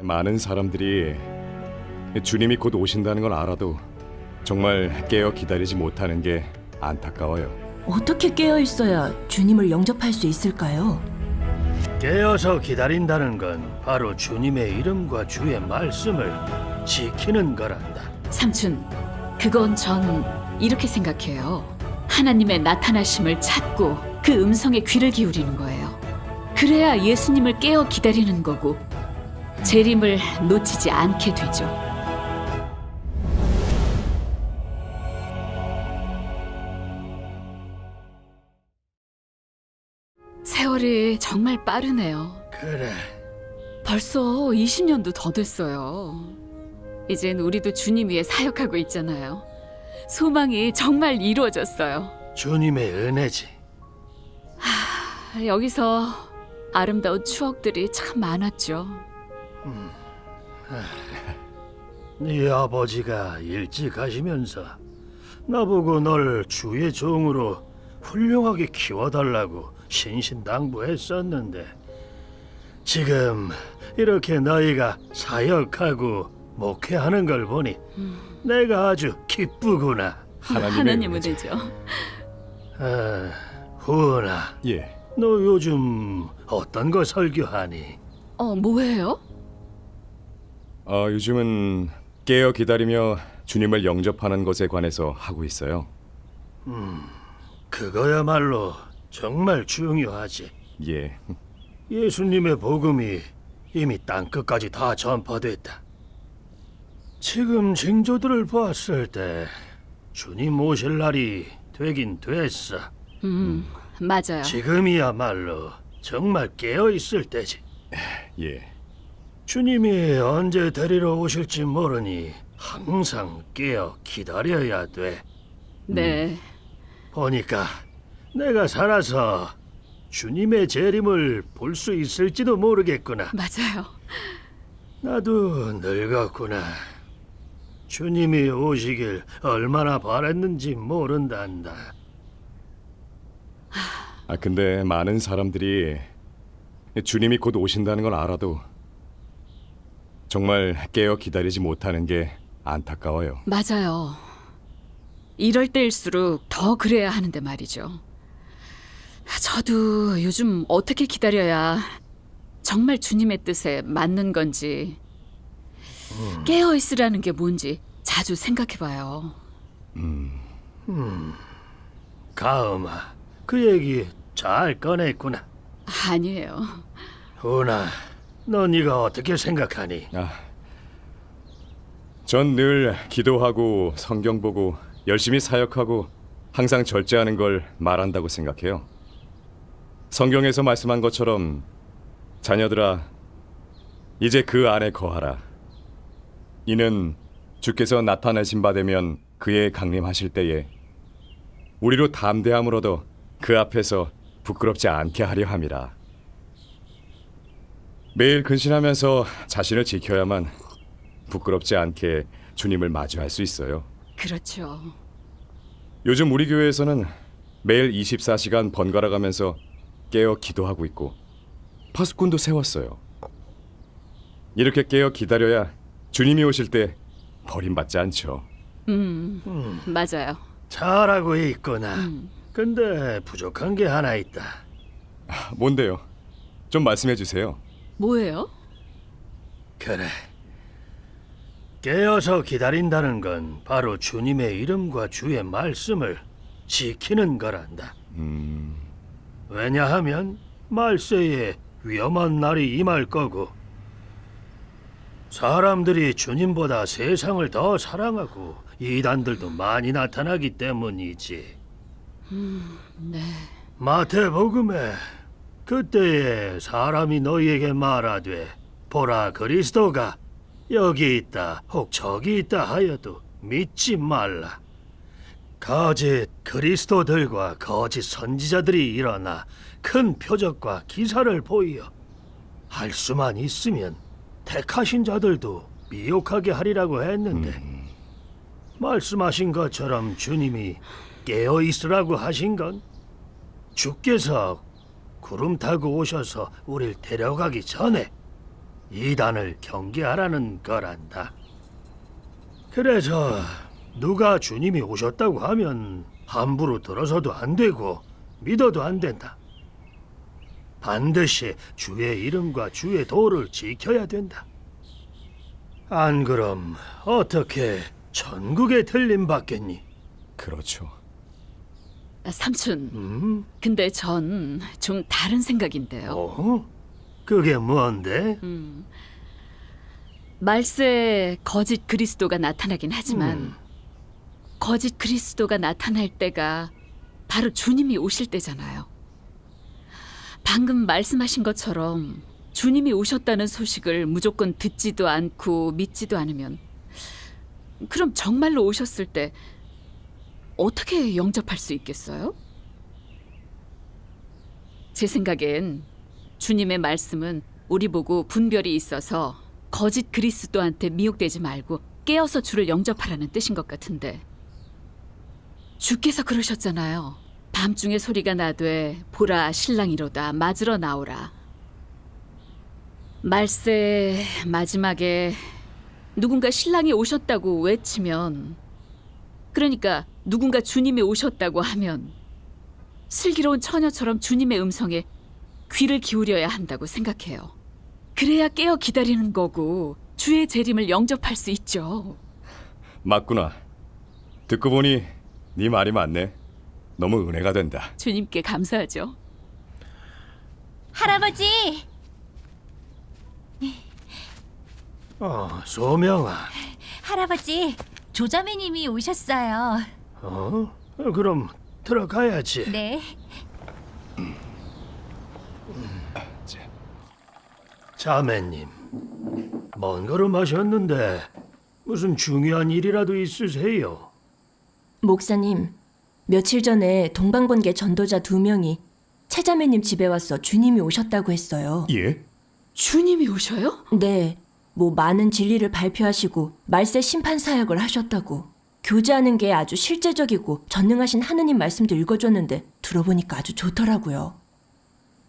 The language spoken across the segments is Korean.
많은 사람들이 주님이 곧 오신다는 걸 알아도 정말 깨어 기다리지 못하는 게 안타까워요. 어떻게 깨어 있어야 주님을 영접할 수 있을까요? 깨어서 기다린다는 건 바로 주님의 이름과 주의 말씀을 지키는 거란다. 삼촌, 그건 전 이렇게 생각해요. 하나님의 나타나심을 찾고 그 음성에 귀를 기울이는 거예요. 그래야 예수님을 깨어 기다리는 거고 재림을 놓치지 않게 되죠. 세월이 정말 빠르네요. 그래, 벌써 20년도 더 됐어요. 이젠 우리도 주님 위에 사역하고 있잖아요. 소망이 정말 이루어졌어요. 주님의 은혜지. 여기서 아름다운 추억들이 참 많았죠. 네 아버지가 일찍 가시면서 나보고 널 주의 종으로 훌륭하게 키워달라고 신신당부했었는데 지금 이렇게 너희가 사역하고 목회하는 걸 보니 내가 아주 기쁘구나. 하나님 은혜죠. 은혜죠. 후은아, 예. 너 요즘 어떤 거 설교하니? 뭐예요? 요즘은 깨어 기다리며 주님을 영접하는 것에 관해서 하고 있어요. 그거야말로 정말 중요하지. 예. 예수님의 복음이 이미 땅끝까지 다 전파됐다. 지금 징조들을 봤을 때 주님 오실 날이 되긴 됐어. 맞아요. 지금이야말로 정말 깨어 있을 때지. 예. 주님이 언제 데리러 오실지 모르니 항상 깨어 기다려야 돼. 네. 보니까 내가 살아서 주님의 재림을 볼 수 있을지도 모르겠구나. 맞아요. 나도 늙었구나. 주님이 오시길 얼마나 바랬는지 모른단다. 근데 많은 사람들이 주님이 곧 오신다는 걸 알아도 정말 깨어 기다리지 못하는 게 안타까워요. 맞아요. 이럴 때일수록 더 그래야 하는데 말이죠. 저도 요즘 어떻게 기다려야 정말 주님의 뜻에 맞는 건지 깨어 있으라는 게 뭔지 자주 생각해봐요. 가음아, 그 얘기 잘 꺼냈구나. 아니에요. 훈아, 너 네가 어떻게 생각하니? 전 늘 기도하고 성경 보고 열심히 사역하고 항상 절제하는 걸 말한다고 생각해요. 성경에서 말씀한 것처럼 자녀들아, 이제 그 안에 거하라. 이는 주께서 나타나신 바 되면 그의 강림하실 때에 우리로 담대함을 얻어 그 앞에서 부끄럽지 않게 하려 함이라. 매일 근신하면서 자신을 지켜야만 부끄럽지 않게 주님을 마주할 수 있어요. 그렇죠. 요즘 우리 교회에서는 매일 24시간 번갈아 가면서 깨어 기도하고 있고 파수꾼도 세웠어요. 이렇게 깨어 기다려야 주님이 오실 때 버림받지 않죠. 맞아요. 잘하고 있구나. 근데 부족한 게 하나 있다. 뭔데요? 좀 말씀해 주세요. 뭐예요? 그래. 깨어서 기다린다는 건 바로 주님의 이름과 주의 말씀을 지키는 거란다. 왜냐하면 말세에 위험한 날이 임할 거고 사람들이 주님보다 세상을 더 사랑하고 이단들도 많이 나타나기 때문이지. 네. 마태복음에 그때에 사람이 너희에게 말하되 보라 그리스도가 여기 있다 혹 저기 있다 하여도 믿지 말라. 거짓 그리스도들과 거짓 선지자들이 일어나 큰 표적과 기사를 보이어 할 수만 있으면 택하신 자들도 미혹하게 하리라고 했는데 말씀하신 것처럼 주님이 깨어 있으라고 하신 건 주께서 구름 타고 오셔서 우릴 데려가기 전에 이단을 경계하라는 거란다. 그래서 누가 주님이 오셨다고 하면 함부로 들어서도 안 되고 믿어도 안 된다. 반드시 주의 이름과 주의 도를 지켜야 된다. 안 그럼 어떻게 천국에 들림 받겠니? 그렇죠. 삼촌, 근데 전 좀 다른 생각인데요. 어? 그게 뭔데? 말세에 거짓 그리스도가 나타나긴 하지만 거짓 그리스도가 나타날 때가 바로 주님이 오실 때잖아요. 방금 말씀하신 것처럼 주님이 오셨다는 소식을 무조건 듣지도 않고 믿지도 않으면 그럼 정말로 오셨을 때 어떻게 영접할 수 있겠어요? 제 생각엔 주님의 말씀은 우리 보고 분별이 있어서 거짓 그리스도한테 미혹되지 말고 깨어서 주를 영접하라는 뜻인 것 같은데 주께서 그러셨잖아요. 밤중에 소리가 나되 보라 신랑이로다 맞으러 나오라. 말세 마지막에 누군가 신랑이 오셨다고 외치면 그러니까 누군가 주님이 오셨다고 하면 슬기로운 처녀처럼 주님의 음성에 귀를 기울여야 한다고 생각해요. 그래야 깨어 기다리는 거고 주의 재림을 영접할 수 있죠. 맞구나. 듣고 보니 네 말이 맞네. 너무 은혜가 된다. 주님께 감사하죠. 할아버지, 소명아. 할아버지, 조자매님이 오셨어요. 그럼 들어가야지. 네. 자매님, 먼 걸음 하셨는데 무슨 중요한 일이라도 있으세요? 목사님, 며칠 전에 동방번개 전도자 2명이 채자매님 집에 와서 주님이 오셨다고 했어요. 예? 주님이 오셔요? 네, 뭐 많은 진리를 발표하시고 말세 심판 사역을 하셨다고. 교제하는 게 아주 실제적이고 전능하신 하느님 말씀도 읽어줬는데 들어보니까 아주 좋더라고요.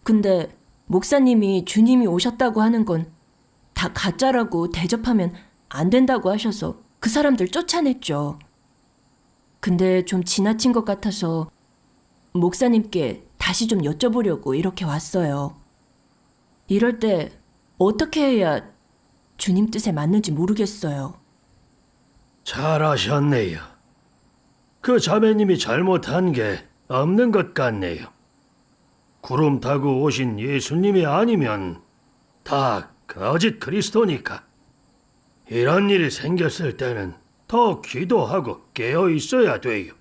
근데 목사님이 주님이 오셨다고 하는 건 다 가짜라고 대접하면 안 된다고 하셔서 그 사람들 쫓아냈죠. 근데 좀 지나친 것 같아서 목사님께 다시 좀 여쭤보려고 이렇게 왔어요. 이럴 때 어떻게 해야 주님 뜻에 맞는지 모르겠어요. 잘하셨네요. 그 자매님이 잘못한 게 없는 것 같네요. 구름 타고 오신 예수님이 아니면 다 거짓 그리스도니까. 이런 일이 생겼을 때는 더 기도하고 깨어 있어야 돼요.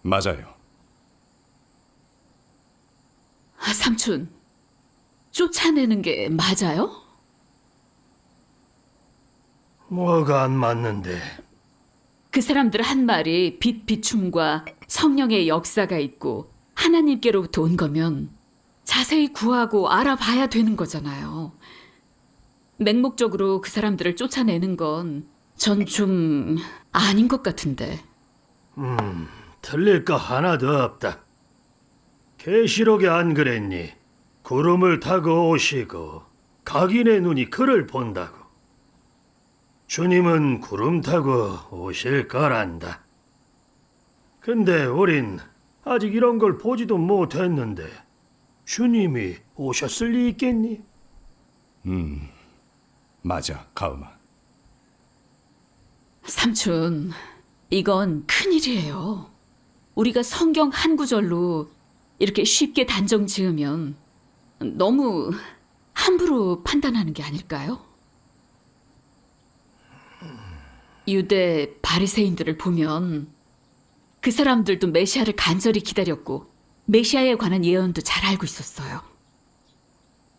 맞아요. 삼촌, 쫓아내는 게 맞아요? 뭐가 안 맞는데? 그 사람들 한 말이 빛 비춤과 성령의 역사가 있고 하나님께로부터 온 거면 자세히 구하고 알아봐야 되는 거잖아요. 맹목적으로 그 사람들을 쫓아내는 건 전 좀 아닌 것 같은데. 틀릴 거 하나도 없다. 계시록에 안 그랬니? 구름을 타고 오시고 각인의 눈이 그를 본다고. 주님은 구름 타고 오실 거란다. 근데 우린 아직 이런 걸 보지도 못했는데 주님이 오셨을 리 있겠니? 맞아, 가음아. 삼촌, 이건 큰일이에요. 우리가 성경 한 구절로 이렇게 쉽게 단정 지으면 너무 함부로 판단하는 게 아닐까요? 유대 바리새인들을 보면 그 사람들도 메시아를 간절히 기다렸고 메시아에 관한 예언도 잘 알고 있었어요.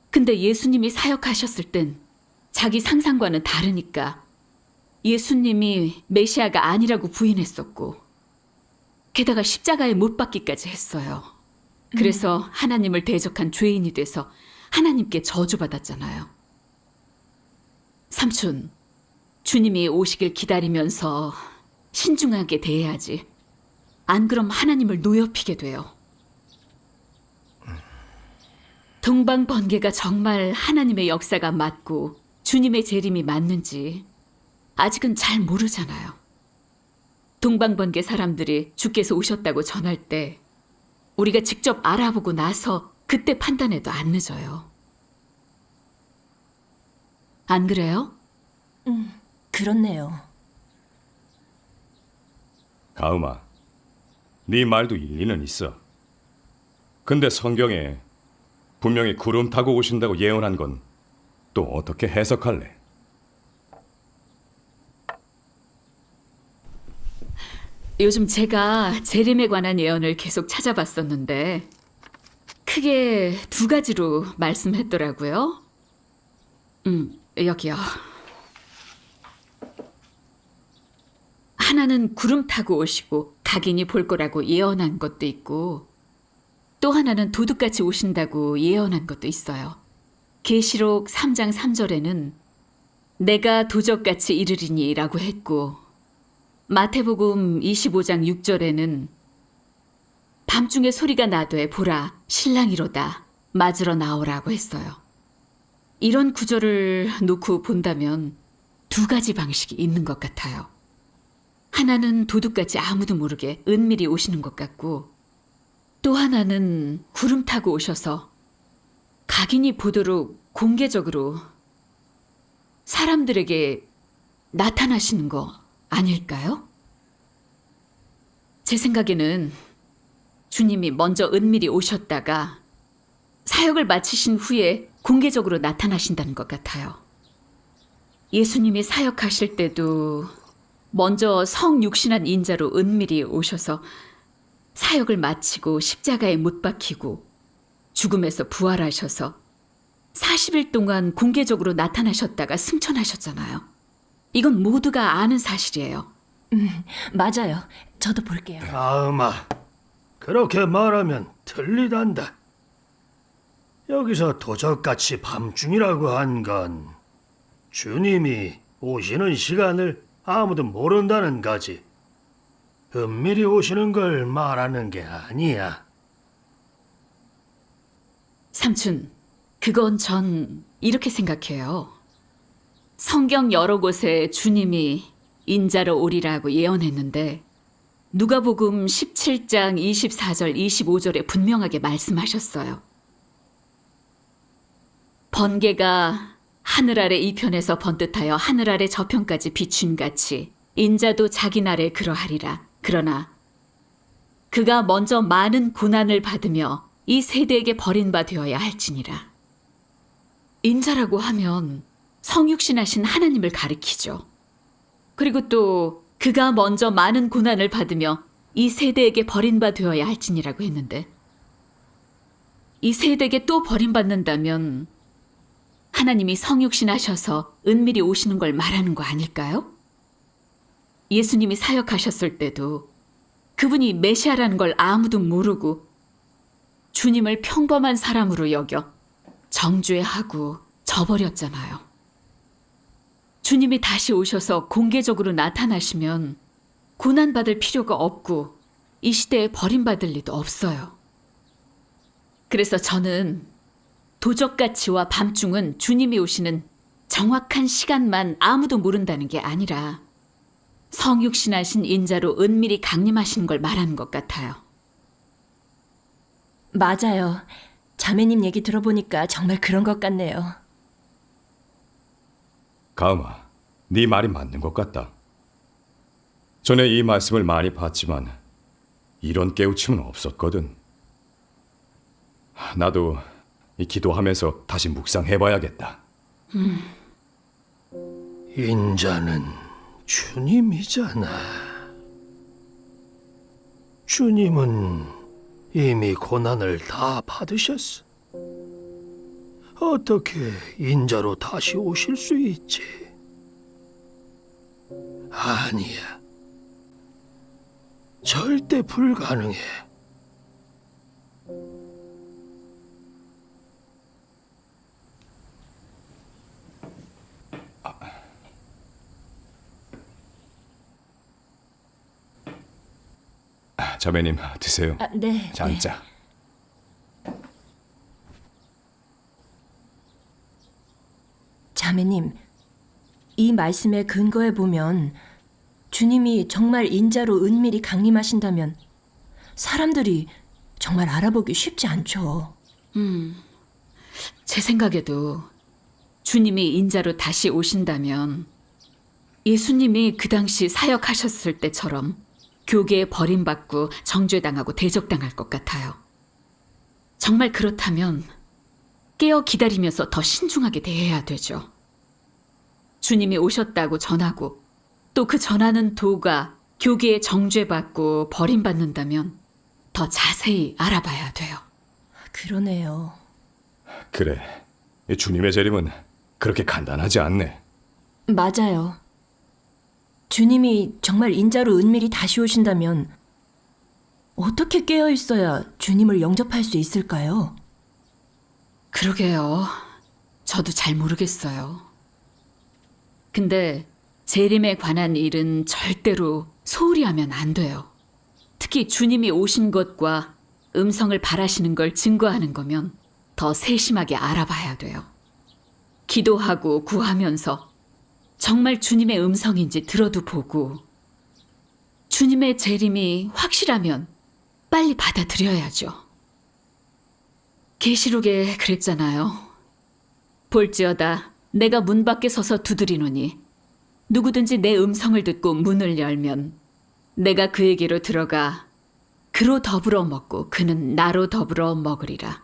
근데 예수님이 사역하셨을 땐 자기 상상과는 다르니까 예수님이 메시아가 아니라고 부인했었고 게다가 십자가에 못 박기까지 했어요. 그래서 하나님을 대적한 죄인이 돼서 하나님께 저주받았잖아요. 삼촌, 주님이 오시길 기다리면서 신중하게 대해야지. 안 그럼 하나님을 노엽히게 돼요. 동방 번개가 정말 하나님의 역사가 맞고 주님의 재림이 맞는지 아직은 잘 모르잖아요. 동방 번개 사람들이 주께서 오셨다고 전할 때 우리가 직접 알아보고 나서 그때 판단해도 안 늦어요. 안 그래요? 그렇네요. 가음아, 네 말도 일리는 있어. 근데 성경에 분명히 구름 타고 오신다고 예언한 건 또 어떻게 해석할래? 요즘 제가 재림에 관한 예언을 계속 찾아봤었는데 크게 두 가지로 말씀했더라고요. 여기요. 하나는 구름 타고 오시고 각인이 볼 거라고 예언한 것도 있고 또 하나는 도둑같이 오신다고 예언한 것도 있어요. 계시록 3장 3절에는 내가 도적같이 이르리니 라고 했고 마태복음 25장 6절에는 밤중에 소리가 나되 보라 신랑이로다 맞으러 나오라고 했어요. 이런 구절을 놓고 본다면 두 가지 방식이 있는 것 같아요. 하나는 도둑같이 아무도 모르게 은밀히 오시는 것 같고 또 하나는 구름 타고 오셔서 각인이 보도록 공개적으로 사람들에게 나타나시는 거 아닐까요? 제 생각에는 주님이 먼저 은밀히 오셨다가 사역을 마치신 후에 공개적으로 나타나신다는 것 같아요. 예수님이 사역하실 때도 먼저 성육신한 인자로 은밀히 오셔서 사역을 마치고 십자가에 못 박히고 죽음에서 부활하셔서 40일 동안 공개적으로 나타나셨다가 승천하셨잖아요. 이건 모두가 아는 사실이에요. 맞아요. 저도 볼게요. 가음아, 그렇게 말하면 틀리단다. 여기서 도적같이 밤중이라고 한 건 주님이 오시는 시간을 아무도 모른다는 거지. 은밀히 오시는 걸 말하는 게 아니야. 삼촌, 그건 전 이렇게 생각해요. 성경 여러 곳에 주님이 인자로 오리라고 예언했는데 누가복음 17장 24절 25절에 분명하게 말씀하셨어요. 번개가 하늘 아래 이편에서 번듯하여 하늘 아래 저편까지 비춤같이 인자도 자기 날에 그러하리라. 그러나 그가 먼저 많은 고난을 받으며 이 세대에게 버림바 되어야 할지니라. 인자라고 하면 성육신하신 하나님을 가리키죠. 그리고 또 그가 먼저 많은 고난을 받으며 이 세대에게 버림바 되어야 할지니라고 했는데 이 세대에게 또 버림받는다면 하나님이 성육신하셔서 은밀히 오시는 걸 말하는 거 아닐까요? 예수님이 사역하셨을 때도 그분이 메시아라는 걸 아무도 모르고 주님을 평범한 사람으로 여겨 정죄하고 저버렸잖아요. 주님이 다시 오셔서 공개적으로 나타나시면 고난받을 필요가 없고 이 시대에 버림받을 리도 없어요. 그래서 저는 도적가치와 밤중은 주님이 오시는 정확한 시간만 아무도 모른다는 게 아니라 성육신하신 인자로 은밀히 강림하시는 걸 말하는 것 같아요. 맞아요. 자매님 얘기 들어보니까 정말 그런 것 같네요. 가음아, 네 말이 맞는 것 같다. 전에 이 말씀을 많이 봤지만 이런 깨우침은 없었거든. 나도 이 기도하면서 다시 묵상해봐야겠다. 인자는 주님이잖아. 주님은 이미 고난을 다 받으셨어. 어떻게 인자로 다시 오실 수 있지? 아니야. 절대 불가능해. 자매님, 드세요. 네. 잔 짜. 자매님, 이 말씀의 근거에 보면 주님이 정말 인자로 은밀히 강림하신다면 사람들이 정말 알아보기 쉽지 않죠. 제 생각에도 주님이 인자로 다시 오신다면 예수님이 그 당시 사역하셨을 때처럼 교계에 버림받고 정죄당하고 대적당할 것 같아요. 정말 그렇다면 깨어 기다리면서 더 신중하게 대해야 되죠. 주님이 오셨다고 전하고 또 그 전하는 도가 교계에 정죄받고 버림받는다면 더 자세히 알아봐야 돼요. 그러네요. 그래, 이 주님의 재림은 그렇게 간단하지 않네. 맞아요. 주님이 정말 인자로 은밀히 다시 오신다면 어떻게 깨어 있어야 주님을 영접할 수 있을까요? 그러게요. 저도 잘 모르겠어요. 근데 재림에 관한 일은 절대로 소홀히 하면 안 돼요. 특히 주님이 오신 것과 음성을 바라시는 걸 증거하는 거면 더 세심하게 알아봐야 돼요. 기도하고 구하면서 정말 주님의 음성인지 들어도 보고 주님의 재림이 확실하면 빨리 받아들여야죠. 계시록에 그랬잖아요. 볼지어다 내가 문 밖에 서서 두드리노니 누구든지 내 음성을 듣고 문을 열면 내가 그에게로 들어가 그로 더불어 먹고 그는 나로 더불어 먹으리라.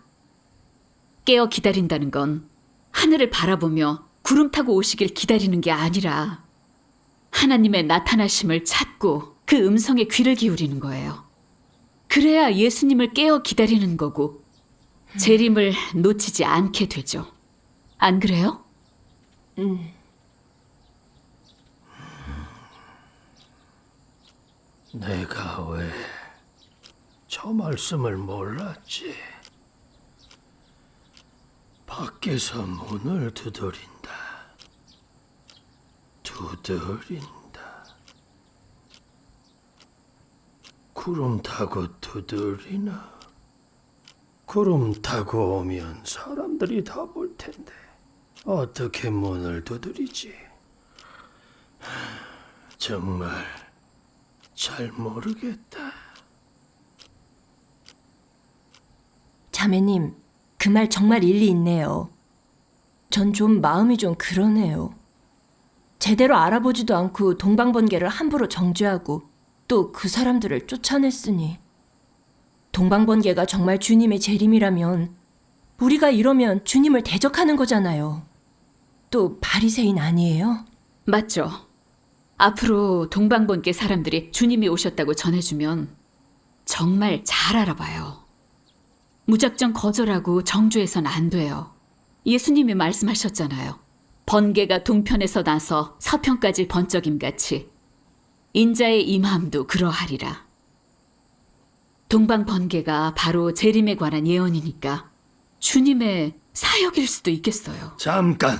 깨어 기다린다는 건 하늘을 바라보며 구름 타고 오시길 기다리는 게 아니라 하나님의 나타나심을 찾고 그 음성에 귀를 기울이는 거예요. 그래야 예수님을 깨어 기다리는 거고 재림을 놓치지 않게 되죠. 안 그래요? 내가 왜 저 말씀을 몰랐지? 밖에서 문을 두드린다. 구름 타고 두드리나? 구름 타고 오면 사람들이 다 볼 텐데 어떻게 문을 두드리지? 정말 잘 모르겠다. 자매님, 그 말 정말 일리 있네요. 전 좀 마음이 좀 그러네요. 제대로 알아보지도 않고 동방번개를 함부로 정죄하고 또 그 사람들을 쫓아냈으니 동방번개가 정말 주님의 재림이라면 우리가 이러면 주님을 대적하는 거잖아요. 또 바리새인 아니에요? 맞죠. 앞으로 동방번개 사람들이 주님이 오셨다고 전해주면 정말 잘 알아봐요. 무작정 거절하고 정죄해선 안 돼요. 예수님이 말씀하셨잖아요. 번개가 동편에서 나서 서편까지 번쩍임같이 인자의 임함도 그러하리라. 동방번개가 바로 재림에 관한 예언이니까 주님의 사역일 수도 있겠어요. 잠깐.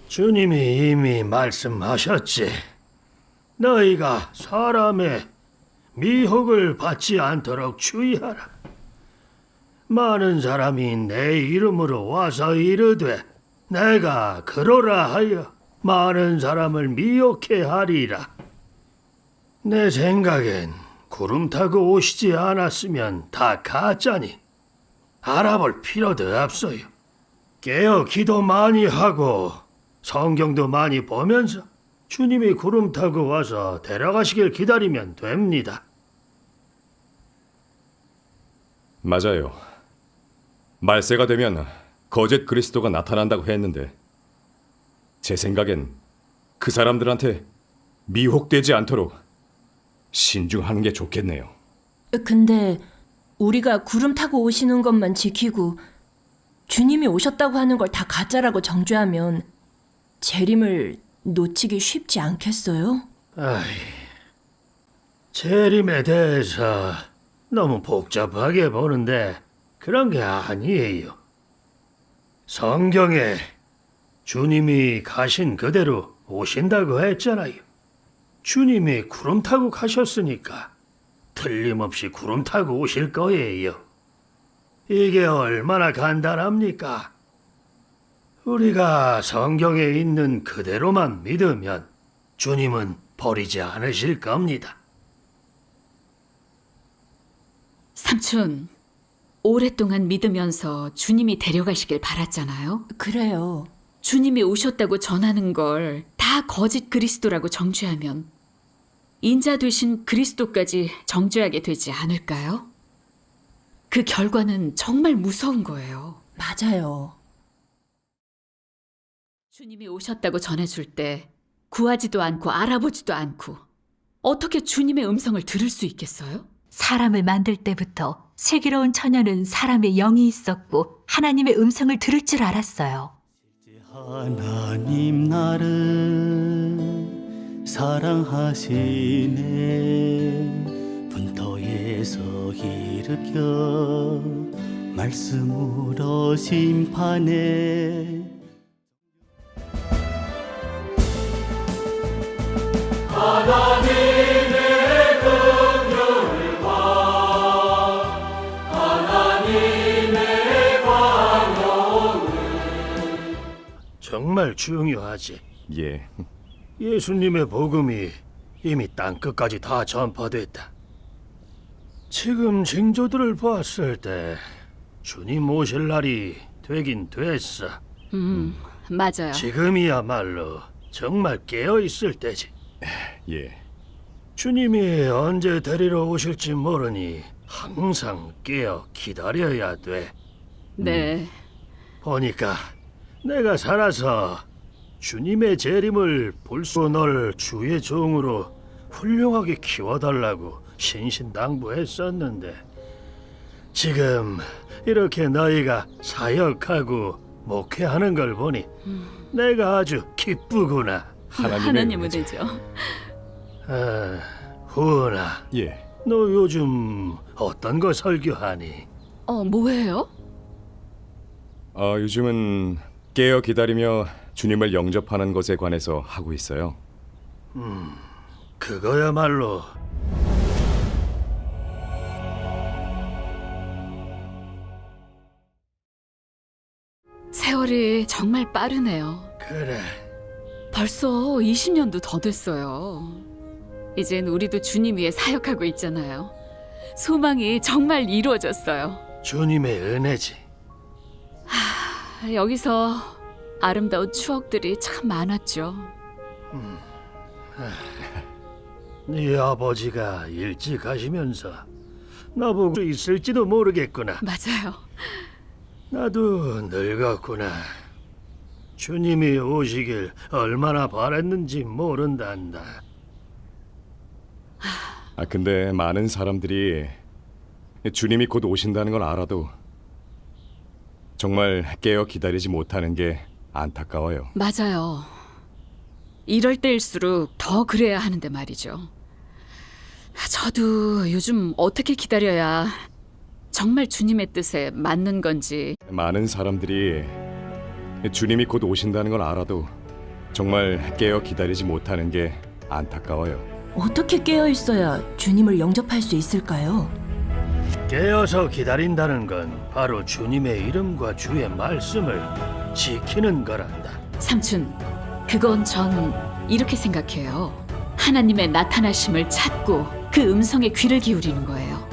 주님이 이미 말씀하셨지. 너희가 사람의 미혹을 받지 않도록 주의하라. 많은 사람이 내 이름으로 와서 이르되 내가 그러라 하여 많은 사람을 미혹해 하리라. 내 생각엔 구름 타고 오시지 않았으면 다 가짜니 알아볼 필요도 없어요. 깨어 기도 많이 하고 성경도 많이 보면서 주님이 구름 타고 와서 데려가시길 기다리면 됩니다. 맞아요. 말세가 되면 거짓 그리스도가 나타난다고 했는데 제 생각엔 그 사람들한테 미혹되지 않도록 신중하는 게 좋겠네요. 근데 우리가 구름 타고 오시는 것만 지키고 주님이 오셨다고 하는 걸 다 가짜라고 정죄하면 재림을 놓치기 쉽지 않겠어요? 재림에 대해서 너무 복잡하게 보는데 그런 게 아니에요. 성경에 주님이 가신 그대로 오신다고 했잖아요. 주님이 구름 타고 가셨으니까 틀림없이 구름 타고 오실 거예요. 이게 얼마나 간단합니까? 우리가 성경에 있는 그대로만 믿으면 주님은 버리지 않으실 겁니다. 삼촌, 오랫동안 믿으면서 주님이 데려가시길 바랐잖아요. 그래요. 주님이 오셨다고 전하는 걸 다 거짓 그리스도라고 정죄하면 인자 되신 그리스도까지 정죄하게 되지 않을까요? 그 결과는 정말 무서운 거예요. 맞아요. 주님이 오셨다고 전해줄 때 구하지도 않고 알아보지도 않고 어떻게 주님의 음성을 들을 수 있겠어요? 사람을 만들 때부터 슬기로운 처녀는 사람의 영이 있었고 하나님의 음성을 들을 줄 알았어요. 하나님 나를 사랑하시네. 분터에서 일으켜 말씀으로 심판해. 정말 중요하지. 예. 예수님의 복음이 이미 땅끝까지 다 전파됐다. 지금 징조들을 봤을 때 주님 오실 날이 되긴 됐어. 맞아요. 지금이야말로 정말 깨어 있을 때지. 예. 주님이 언제 데리러 오실지 모르니 항상 깨어 기다려야 돼. 네. 보니까 내가 살아서 주님의 재림을 볼 수 널 주의 종으로 훌륭하게 키워달라고 신신당부했었는데 지금 이렇게 너희가 사역하고 목회하는 걸 보니 내가 아주 기쁘구나. 하나님 은혜죠. 은혜죠. 아, 후은아, 예. 너 요즘 어떤 거 설교하니? 뭐예요? 요즘은 깨어 기다리며 주님을 영접하는 것에 관해서 하고 있어요. 그거야말로 세월이 정말 빠르네요. 그래. 벌써 20년도 더 됐어요. 이젠 우리도 주님 위해 사역하고 있잖아요. 소망이 정말 이루어졌어요. 주님의 은혜지. 여기서 아름다운 추억들이 참 많았죠. 네 아버지가 일찍 가시면서 나보고 있을지도 모르겠구나. 맞아요. 나도 늙었구나. 주님이 오시길 얼마나 바랬는지 모른단다. 근데 많은 사람들이 주님이 곧 오신다는 걸 알아도 정말 깨어 기다리지 못하는 게 안타까워요. 맞아요. 이럴 때일수록 더 그래야 하는데 말이죠. 저도 요즘 어떻게 기다려야 정말 주님의 뜻에 맞는 건지. 많은 사람들이 주님이 곧 오신다는 걸 알아도 정말 깨어 기다리지 못하는 게 안타까워요. 어떻게 깨어 있어야 주님을 영접할 수 있을까요? 깨어서 기다린다는 건 바로 주님의 이름과 주의 말씀을 지키는 거란다. 삼촌, 그건 전 이렇게 생각해요. 하나님의 나타나심을 찾고 그 음성에 귀를 기울이는 거예요.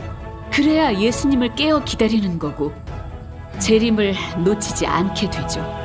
그래야 예수님을 깨어 기다리는 거고 재림을 놓치지 않게 되죠.